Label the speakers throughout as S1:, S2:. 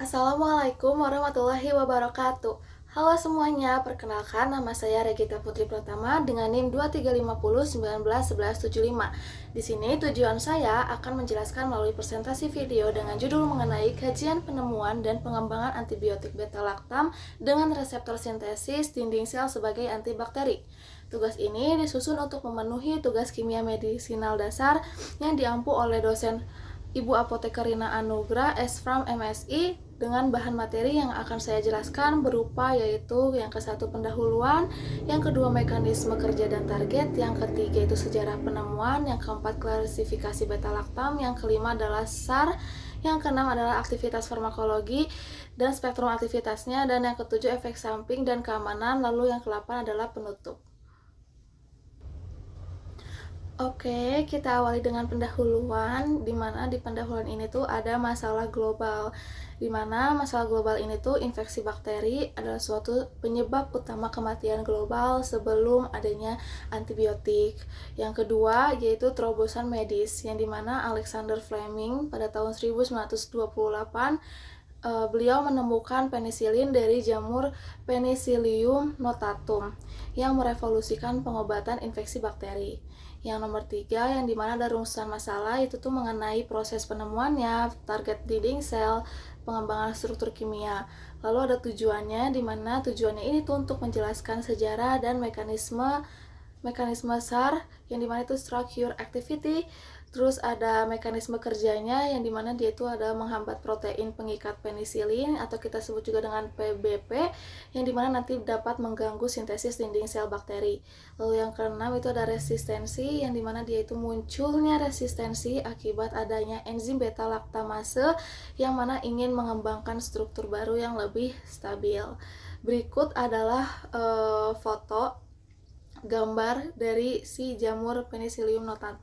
S1: Assalamualaikum warahmatullahi wabarakatuh. Halo semuanya, perkenalkan nama saya Regita Putri Pratama dengan NIM 2350191175. Di sini tujuan saya akan menjelaskan melalui presentasi video dengan judul mengenai kajian penemuan dan pengembangan antibiotik beta-lactam dengan reseptor sintesis dinding sel sebagai antibakteri. Tugas ini disusun untuk memenuhi tugas kimia medisinal dasar yang diampu oleh dosen Ibu Apoteker Rina Anugrah S.Fram MSI dengan bahan materi yang akan saya jelaskan berupa yaitu yang ke-1 pendahuluan, yang kedua mekanisme kerja dan target, yang ketiga itu sejarah penemuan, yang keempat klasifikasi beta-lactam, yang kelima adalah SAR, yang keenam adalah aktivitas farmakologi dan spektrum aktivitasnya, dan yang ketujuh efek samping dan keamanan, lalu yang ke-8 adalah penutup. Oke, kita awali dengan pendahuluan, di mana di pendahuluan ini tuh ada masalah global, di mana masalah global ini tuh infeksi bakteri adalah suatu penyebab utama kematian global sebelum adanya antibiotik. Yang kedua yaitu terobosan medis, yang dimana Alexander Fleming pada tahun 1928 beliau menemukan penisilin dari jamur Penicillium notatum yang merevolusikan pengobatan infeksi bakteri. Yang nomor 3, yang dimana ada rumusan masalah itu tuh mengenai proses penemuannya, target dinding sel, pengembangan struktur kimia. Lalu ada tujuannya, dimana tujuannya ini tuh untuk menjelaskan sejarah dan mekanisme SAR, yang dimana itu structure activity. Terus ada mekanisme kerjanya, yang dimana dia itu ada menghambat protein pengikat penisilin atau kita sebut juga dengan PBP, yang dimana nanti dapat mengganggu sintesis dinding sel bakteri. Lalu yang keenam itu ada resistensi, yang dimana dia itu munculnya resistensi akibat adanya enzim beta laktamase yang mana ingin mengembangkan struktur baru yang lebih stabil. Berikut adalah foto gambar dari si jamur Penicillium notatum.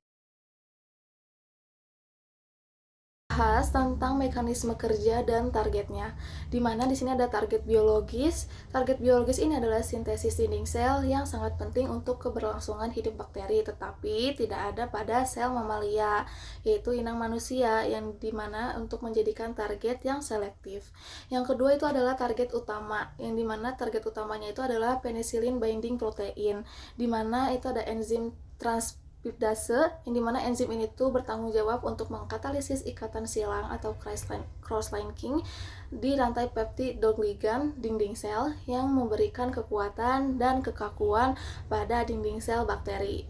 S1: Bahas tentang mekanisme kerja dan targetnya, di mana di sini ada target biologis. Target biologis ini adalah sintesis dinding sel yang sangat penting untuk keberlangsungan hidup bakteri, tetapi tidak ada pada sel mamalia, yaitu inang manusia, yang dimana untuk menjadikan target yang selektif. Yang kedua itu adalah target utama, yang dimana target utamanya itu adalah penicillin binding protein, dimana itu ada enzim transkriptase, yang dimana enzim ini tuh bertanggung jawab untuk mengkatalisis ikatan silang atau cross-linking di rantai peptid dog ligand dinding sel yang memberikan kekuatan dan kekakuan pada dinding sel bakteri.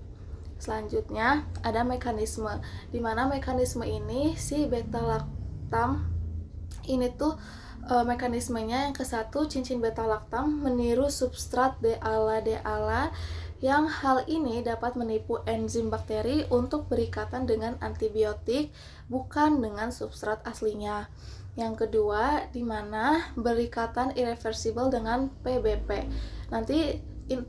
S1: Selanjutnya ada mekanisme, dimana mekanisme ini si beta-lactam ini tuh mekanismenya yang ke-1, cincin beta-lactam meniru substrat deala yang hal ini dapat menipu enzim bakteri untuk berikatan dengan antibiotik bukan dengan substrat aslinya. Yang kedua, di mana berikatan irreversible dengan PBP. Nanti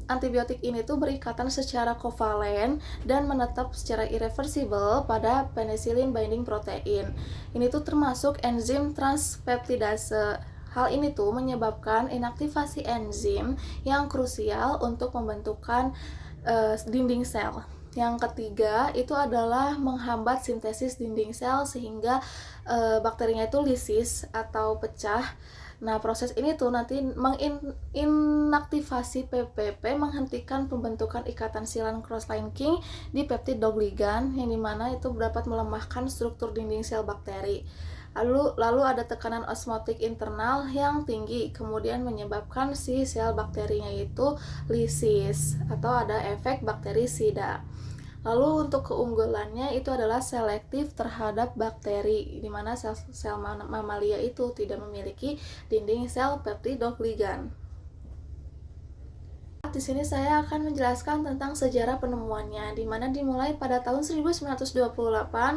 S1: antibiotik ini tuh berikatan secara kovalen dan menetap secara irreversible pada penicillin binding protein. Ini tuh termasuk enzim transpeptidase. Hal ini tuh menyebabkan inaktivasi enzim yang krusial untuk pembentukan dinding sel. Yang ketiga itu adalah menghambat sintesis dinding sel sehingga bakterinya itu lisis atau pecah. Nah, proses ini tuh nanti menginaktivasi PPP, menghentikan pembentukan ikatan silang cross-linking di peptid dog ligand, yang dimana itu dapat melemahkan struktur dinding sel bakteri. Lalu ada tekanan osmotik internal yang tinggi, kemudian menyebabkan si sel bakterinya itu lisis atau ada efek bakterisida. Lalu untuk keunggulannya itu adalah selektif terhadap bakteri, di mana sel mamalia itu tidak memiliki dinding sel peptid dog ligand. Di sini saya akan menjelaskan tentang sejarah penemuannya, di mana dimulai pada tahun 1928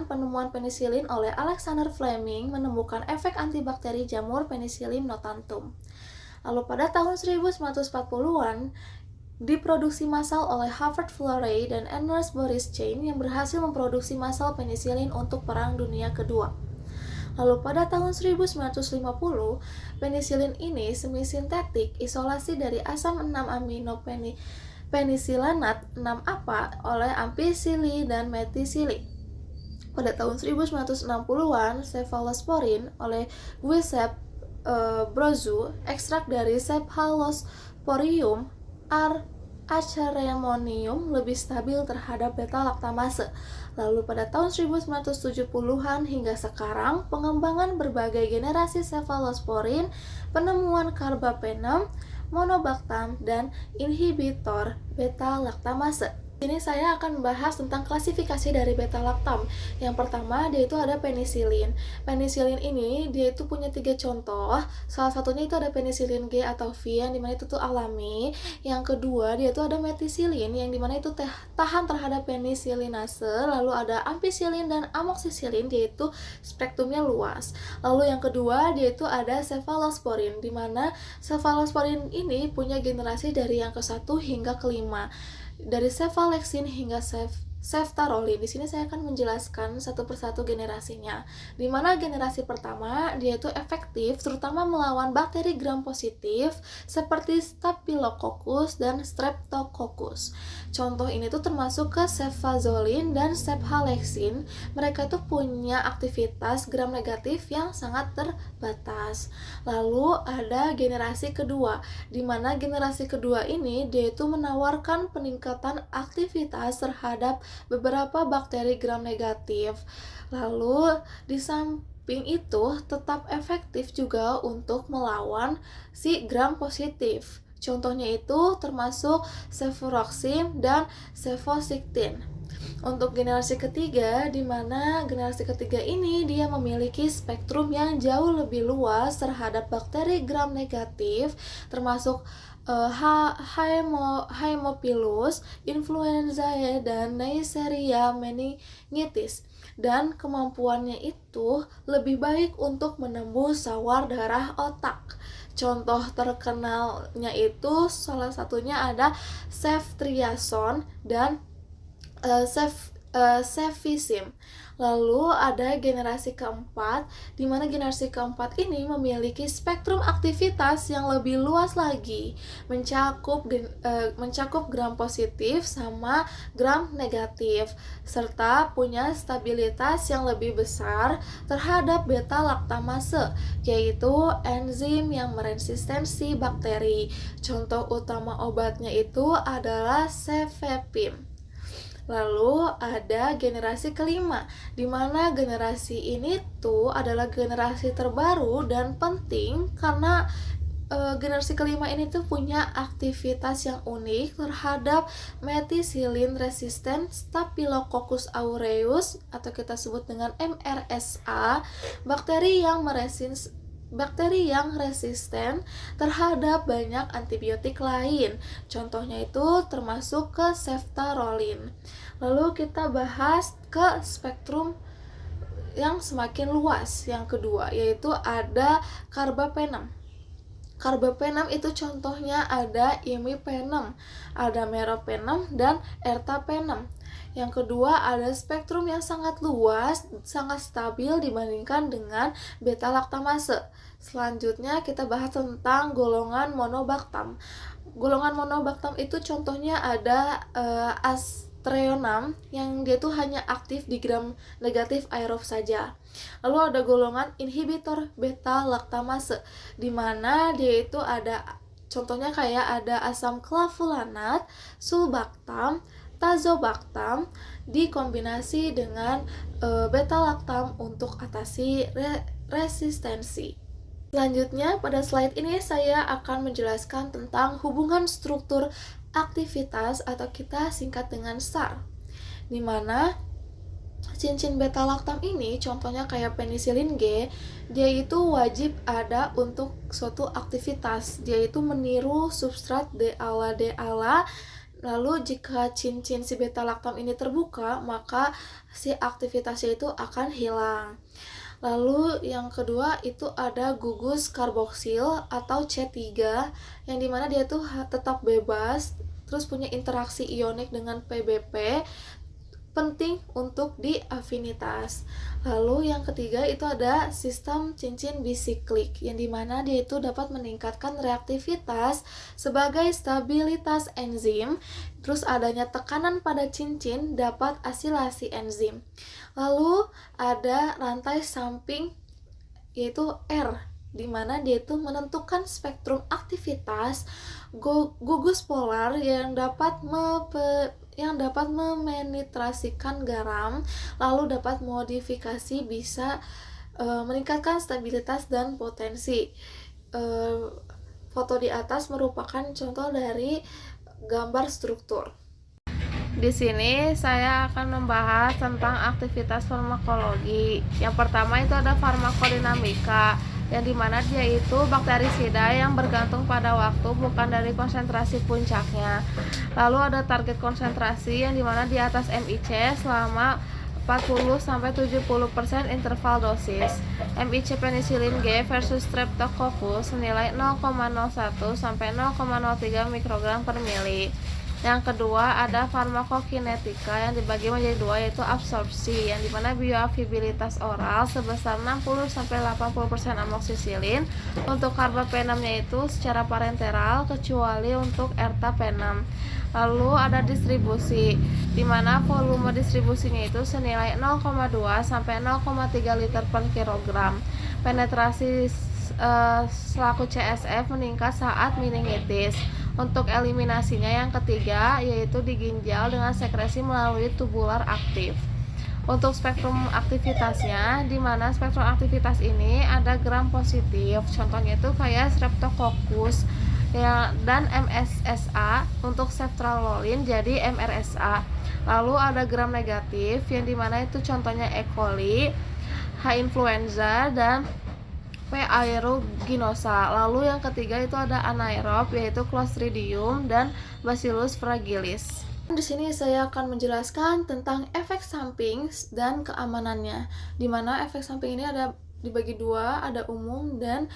S1: penemuan penisilin oleh Alexander Fleming menemukan efek antibakteri jamur Penicillium notatum. Lalu pada tahun 1940-an diproduksi massal oleh Harvard Florey dan Ernest Boris Chain yang berhasil memproduksi massal penisilin untuk Perang Dunia Kedua. Lalu pada tahun 1950, penisilin ini semi-sintetik isolasi dari asam 6 amino penisilanat 6-APA oleh ampicilli dan meticilli. Pada tahun 1960-an, cephalosporin oleh Giuseppe brozu, ekstrak dari Cephalosporium acremonium lebih stabil terhadap beta-laktamase. Lalu pada tahun 1970-an hingga sekarang, pengembangan berbagai generasi cephalosporin, penemuan carbapenem, monobactam, dan inhibitor beta-laktamase. Ini saya akan membahas tentang klasifikasi dari beta-laktam. Yang pertama, dia itu ada penisilin. Penisilin ini, dia itu punya 3 contoh. Salah satunya itu ada penisilin G atau V, yang dimana itu tuh alami. Yang kedua, dia itu ada metisilin, yang dimana itu tahan terhadap penisilinase. Lalu ada ampicillin dan amoxicillin, dia itu spektrumnya luas. Lalu yang kedua, dia itu ada cephalosporin, dimana cephalosporin ini punya generasi dari yang ke-1 hingga ke-5. Dari cefalexin hingga ceftarolin. Di sini saya akan menjelaskan satu persatu generasinya. Di mana generasi pertama dia itu efektif terutama melawan bakteri gram positif seperti Staphylococcus dan Streptococcus. Contoh ini tuh termasuk ke cefazolin dan cefalexin. Mereka itu punya aktivitas gram negatif yang sangat terbatas. Lalu ada generasi kedua, di mana generasi kedua ini dia itu menawarkan peningkatan aktivitas terhadap beberapa bakteri gram negatif. Lalu di samping itu tetap efektif juga untuk melawan si gram positif. Contohnya itu termasuk cefuroxim dan cefoxitin. Untuk generasi ketiga, di mana generasi ketiga ini dia memiliki spektrum yang jauh lebih luas terhadap bakteri gram negatif, termasuk Haemophilus, influenzae, dan Neisseria meningitis. Dan kemampuannya itu lebih baik untuk menembus sawar darah otak. Contoh terkenalnya itu salah satunya ada ceftriaxone dan cefizim. Lalu ada generasi keempat, di mana generasi keempat ini memiliki spektrum aktivitas yang lebih luas lagi, mencakup gram positif sama gram negatif, serta punya stabilitas yang lebih besar terhadap beta-laktamase, yaitu enzim yang meresistensi bakteri. Contoh utama obatnya itu adalah cefepime. Lalu ada generasi kelima, di mana generasi ini tuh adalah generasi terbaru dan penting karena generasi kelima ini tuh punya aktivitas yang unik terhadap methicillin resistant Staphylococcus aureus atau kita sebut dengan MRSA, bakteri yang resisten terhadap banyak antibiotik lain. Contohnya itu termasuk ke ceftarolin. Lalu kita bahas ke spektrum yang semakin luas yang kedua, yaitu ada carbapenem. Carbapenem itu contohnya ada imipenem, ada meropenem, dan ertapenem. Yang kedua ada spektrum yang sangat luas, sangat stabil dibandingkan dengan beta-laktamase. Selanjutnya kita bahas tentang golongan monobactam. Golongan monobactam itu contohnya ada Astreonam yang dia tuh hanya aktif di gram negatif aerob saja. Lalu ada golongan inhibitor beta-laktamase, di mana dia itu ada contohnya kayak ada asam clavulanat, sulbactam, tazobactam dikombinasi dengan beta-laktam untuk atasi resistensi. Selanjutnya pada slide ini saya akan menjelaskan tentang hubungan struktur aktivitas atau kita singkat dengan SAR, di mana cincin beta-laktam ini contohnya kayak penisilin G, dia itu wajib ada untuk suatu aktivitas, dia itu meniru substrat D-ala. Lalu jika cincin si beta-laktam ini terbuka, maka si aktivitasnya itu akan hilang. Lalu yang kedua itu ada gugus karboksil atau C3, yang dimana dia tuh tetap bebas, terus punya interaksi ionik dengan PBP, penting untuk di afinitas. Lalu yang ketiga itu ada sistem cincin bisiklik, yang dimana dia itu dapat meningkatkan reaktivitas sebagai stabilitas enzim, terus adanya tekanan pada cincin dapat asilasi enzim. Lalu ada rantai samping yaitu R, di mana dia itu menentukan spektrum aktivitas gugus polar yang dapat memenetrasikan garam, lalu dapat modifikasi bisa meningkatkan stabilitas dan potensi. Foto di atas merupakan contoh dari gambar struktur. Di sini saya akan membahas tentang aktivitas farmakologi. Yang pertama itu ada farmakodinamika, yang dimana dia itu bakterisida yang bergantung pada waktu, bukan dari konsentrasi puncaknya. Lalu ada target konsentrasi, yang dimana di atas MIC selama 40-70% interval dosis. MIC penisilin G versus Streptococcus senilai 0,01 sampai 0,03 mikrogram per mili. Yang kedua ada farmakokinetika, yang dibagi menjadi dua, yaitu absorpsi, yang dimana bioavailabilitas oral sebesar 60-80% amoksisilin untuk karbapenemnya itu secara parenteral, kecuali untuk ertapenem. Lalu ada distribusi, dimana volume distribusinya itu senilai 0,2 sampai 0,3 liter per kilogram. Penetrasi selaku CSF meningkat saat meningitis. Untuk eliminasinya yang ketiga yaitu di ginjal dengan sekresi melalui tubular aktif. Untuk spektrum aktivitasnya, di mana spektrum aktivitas ini ada gram positif, contohnya itu kayak Streptococcus ya, dan MSSA. Untuk ceftriaxone jadi MRSA. Lalu ada gram negatif, yang dimana itu contohnya E. coli, H. influenza, dan P. aeruginosa. Lalu yang ketiga itu ada anaerob, yaitu Clostridium dan Bacillus fragilis. Di sini saya akan menjelaskan tentang efek samping dan keamanannya. Di mana efek samping ini ada dibagi dua, ada umum dan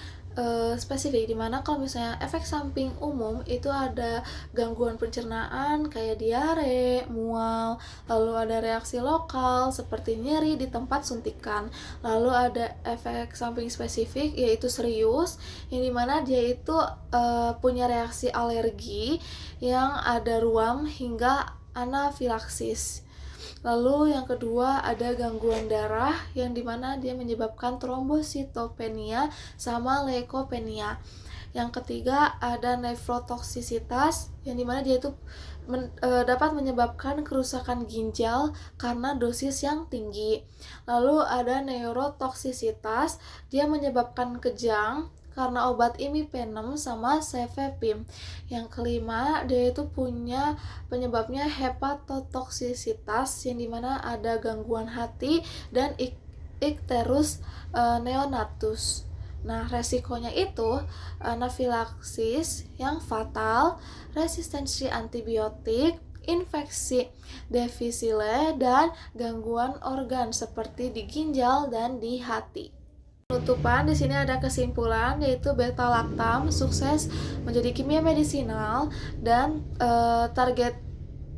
S1: spesifik. Dimana kalau misalnya efek samping umum itu ada gangguan pencernaan kayak diare, mual, lalu ada reaksi lokal seperti nyeri di tempat suntikan. Lalu ada efek samping spesifik yaitu serius, yang dimana dia itu punya reaksi alergi yang ada ruam hingga anafilaksis. Lalu yang kedua ada gangguan darah, yang dimana dia menyebabkan trombositopenia sama leukopenia. Yang ketiga ada nefrotoksisitas, yang dimana dia itu dapat menyebabkan kerusakan ginjal karena dosis yang tinggi. Lalu ada neurotoksisitas, dia menyebabkan kejang karena obat imipenem sama cefepime. Yang kelima, dia itu punya penyebabnya hepatotoksisitas, yang dimana ada gangguan hati dan icterus neonatus. Nah, resikonya itu anafilaksis yang fatal, resistensi antibiotik, infeksi difficile, dan gangguan organ seperti di ginjal dan di hati. Penutupan di sini ada kesimpulan, yaitu beta-lactam sukses menjadi kimia medisinal dan target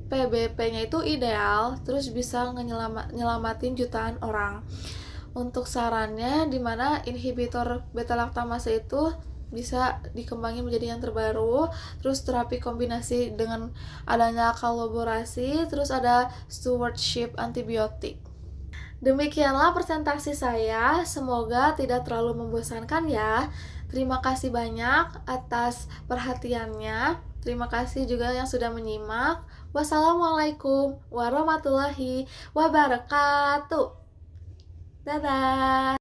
S1: PBP-nya itu ideal, terus bisa nyelamatin jutaan orang. Untuk sarannya, dimana inhibitor beta-lactamase itu bisa dikembangin menjadi yang terbaru, terus terapi kombinasi dengan adanya kolaborasi, terus ada stewardship antibiotik. Demikianlah presentasi saya, semoga tidak terlalu membosankan ya. Terima kasih banyak atas perhatiannya. Terima kasih juga yang sudah menyimak. Wassalamualaikum warahmatullahi wabarakatuh. Dadah.